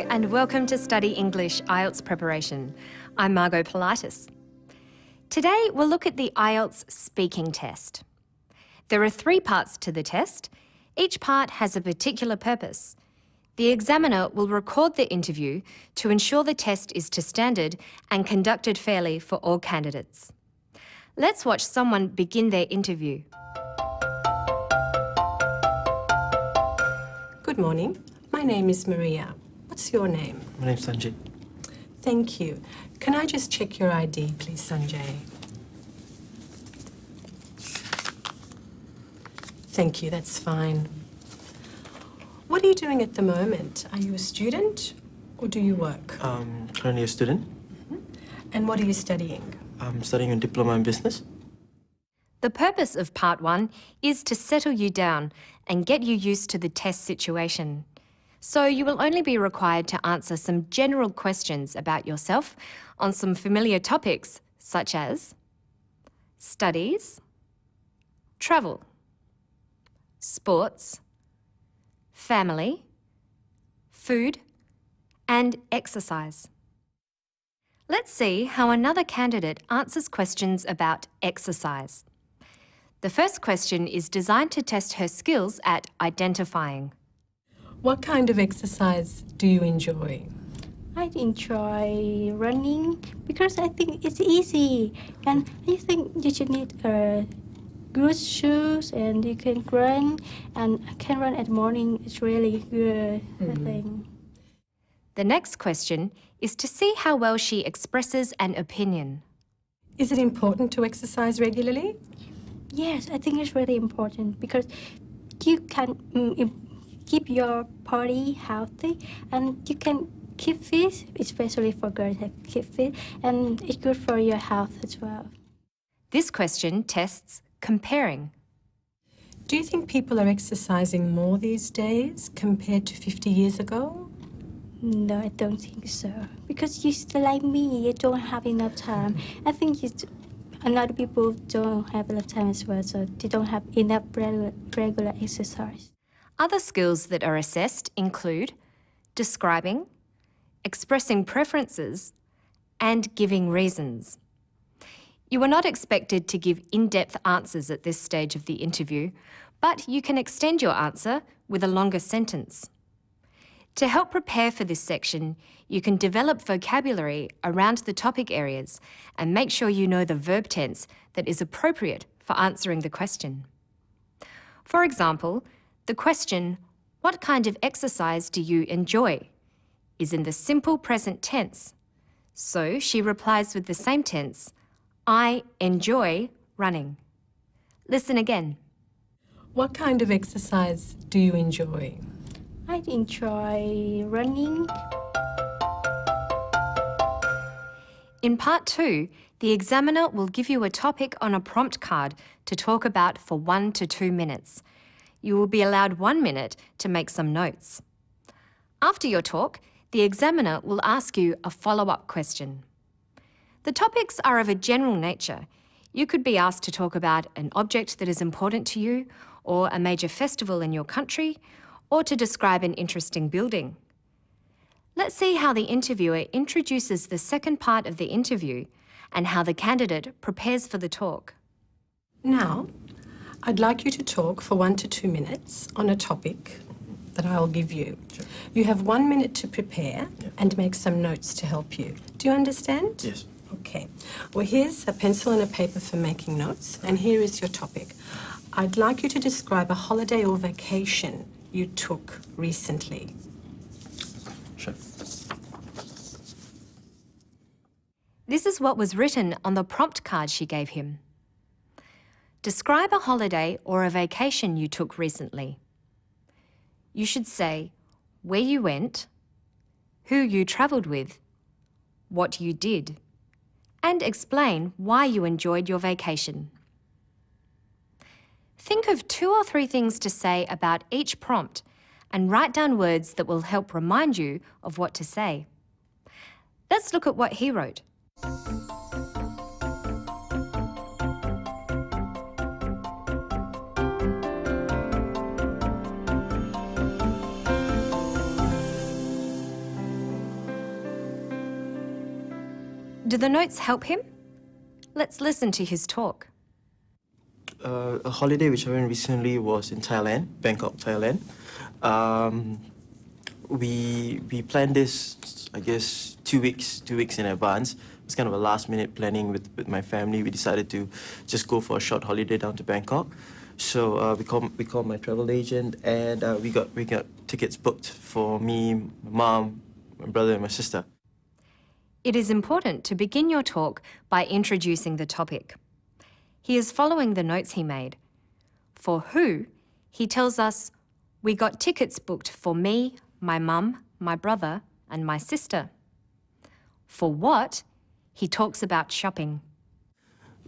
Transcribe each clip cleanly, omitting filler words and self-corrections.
and welcome to Study English IELTS Preparation. I'm Margot Politis. Today we'll look at the IELTS speaking test. There are 3 parts to the test. Each part has a particular purpose. The examiner will record the interview to ensure the test is to standard and conducted fairly for all candidates. Let's watch someone begin their interview. Good morning. My name is Maria. What's your name? My name's Sanjay. Thank you. Can I just check your ID, please, Sanjay? Thank you, that's fine. What are you doing at the moment? Are you a student or do you work? Currently a student. And what are you studying? I'm studying a diploma in business. The purpose of Part 1 is to settle you down and get you used to the test situation. So you will only be required to answer some general questions about yourself on some familiar topics such as studies, travel, sports, family, food, and exercise. Let's see how another candidate answers questions about exercise. The first question is designed to test her skills at identifying. What kind of exercise do you enjoy? I enjoy running because I think it's easy, and I think you should need good shoes and you can run, and I can run at morning. It's really good, I think. The next question is to see how well she expresses an opinion. Is it important to exercise regularly? Yes, I think it's really important because you can keep your body healthy and you can keep fit, especially for girls that keep fit, and it's good for your health as well. This question tests comparing. Do you think people are exercising more these days compared to 50 years ago? No, I don't think so. Because you still like me, you don't have enough time. I think a lot of people don't have enough time as well, so they don't have enough regular exercise. Other skills that are assessed include describing, expressing preferences, and giving reasons. You are not expected to give in-depth answers at this stage of the interview, but you can extend your answer with a longer sentence. To help prepare for this section, you can develop vocabulary around the topic areas and make sure you know the verb tense that is appropriate for answering the question. For example, the question, "What kind of exercise do you enjoy?" is in the simple present tense. So she replies with the same tense, "I enjoy running." Listen again. What kind of exercise do you enjoy? I enjoy running. In Part 2, the examiner will give you a topic on a prompt card to talk about for 1 to 2 minutes. You will be allowed 1 minute to make some notes. After your talk, the examiner will ask you a follow-up question. The topics are of a general nature. You could be asked to talk about an object that is important to you, or a major festival in your country, or to describe an interesting building. Let's see how the interviewer introduces the second part of the interview and how the candidate prepares for the talk. Now, I'd like you to talk for 1 to 2 minutes on a topic that I'll give you. Sure. You have 1 minute to prepare and make some notes to help you. Do you understand? Yes. Okay. Well, here's a pencil and a paper for making notes, and here is your topic. I'd like you to describe a holiday or vacation you took recently. Sure. This is what was written on the prompt card she gave him. Describe a holiday or a vacation you took recently. You should say where you went, who you travelled with, what you did, and explain why you enjoyed your vacation. Think of 2 or 3 things to say about each prompt and write down words that will help remind you of what to say. Let's look at what he wrote. Do the notes help him? Let's listen to his talk. A holiday which I went recently was in Thailand, Bangkok, Thailand. We planned this, I guess, 2 weeks in advance. It's kind of a last-minute planning with my family. We decided to just go for a short holiday down to Bangkok. So we called my travel agent, and we got tickets booked for me, my mom, my brother, and my sister. It is important to begin your talk by introducing the topic. He is following the notes he made. For who, he tells us, we got tickets booked for me, my mum, my brother, and my sister. For what, he talks about shopping.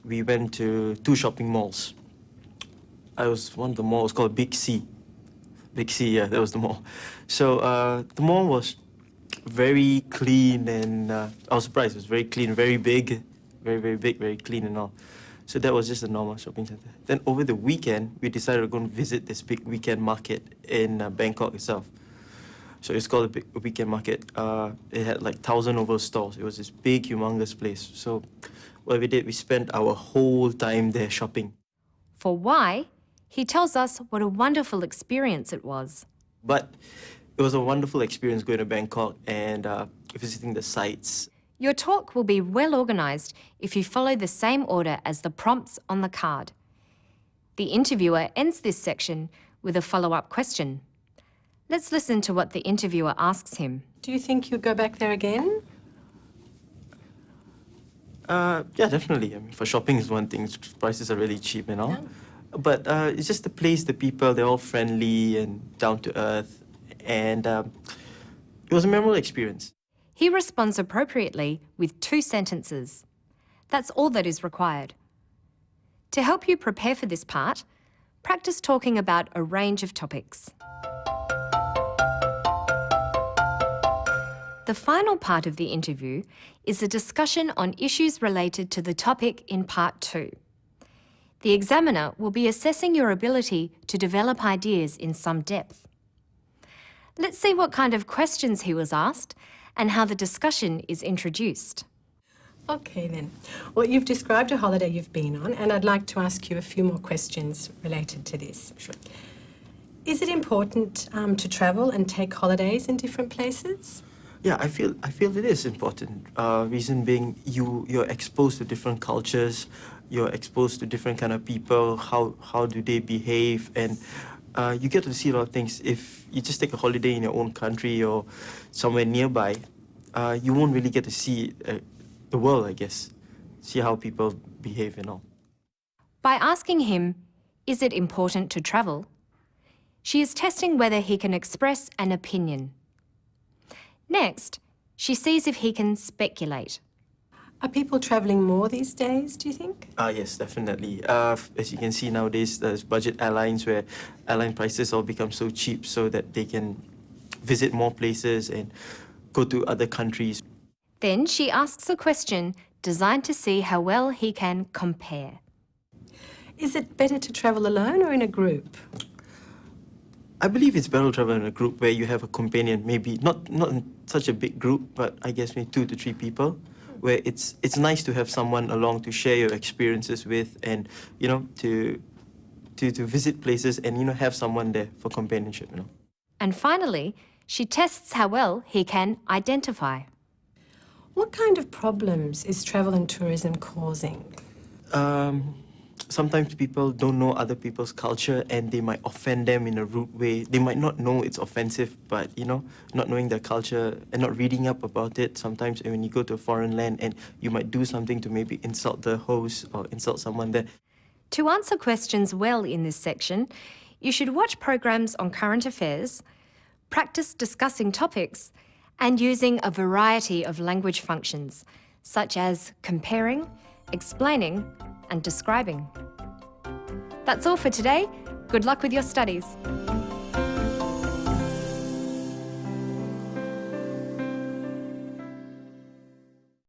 We went to 2 shopping malls. One of the malls called Big C. Big C, yeah, that was the mall. So the mall was very clean, and I was surprised. It was very clean, very big, very big, very clean and all. So that was just a normal shopping center. Then over the weekend, we decided to go and visit this big weekend market in Bangkok itself. So it's called a big weekend market. It had like 1,000 over stalls. It was this big, humongous place. So what we did, we spent our whole time there shopping. For why, he tells us what a wonderful experience it was. But it was a wonderful experience going to Bangkok and visiting the sites. Your talk will be well organised if you follow the same order as the prompts on the card. The interviewer ends this section with a follow-up question. Let's listen to what the interviewer asks him. Do you think you'll go back there again? Yeah, definitely. I mean, for shopping is one thing. Prices are really cheap and all. Yeah. But it's just the place, the people, they're all friendly and down to earth. And it was a memorable experience. He responds appropriately with 2 sentences. That's all that is required. To help you prepare for this part, practice talking about a range of topics. The final part of the interview is a discussion on issues related to the topic in part 2. The examiner will be assessing your ability to develop ideas in some depth. Let's see what kind of questions he was asked and how the discussion is introduced. Okay then. Well, you've described a holiday you've been on, and I'd like to ask you a few more questions related to this. Sure. Is it important to travel and take holidays in different places? Yeah, I feel it is important. Reason being, you're exposed to different cultures, you're exposed to different kind of people, how do they behave, and you get to see a lot of things. If you just take a holiday in your own country or somewhere nearby, you won't really get to see the world, I guess. See how people behave and all. By asking him, is it important to travel? She is testing whether he can express an opinion. Next, she sees if he can speculate. Are people travelling more these days, do you think? Yes, definitely. As you can see nowadays, there's budget airlines where airline prices all become so cheap so that they can visit more places and go to other countries. Then she asks a question designed to see how well he can compare. Is it better to travel alone or in a group? I believe it's better to travel in a group where you have a companion, maybe not in such a big group, but I guess maybe 2 to 3 people, where it's nice to have someone along to share your experiences with, and to visit places and have someone there for companionship. And finally, she tests how well he can identify. What kind of problems is travel and tourism causing? Sometimes people don't know other people's culture and they might offend them in a rude way. They might not know it's offensive, but, not knowing their culture and not reading up about it. Sometimes when you go to a foreign land and you might do something to maybe insult the host or insult someone there. To answer questions well in this section, you should watch programs on current affairs, practice discussing topics, and using a variety of language functions, such as comparing, explaining, and describing. That's all for today. Good luck with your studies.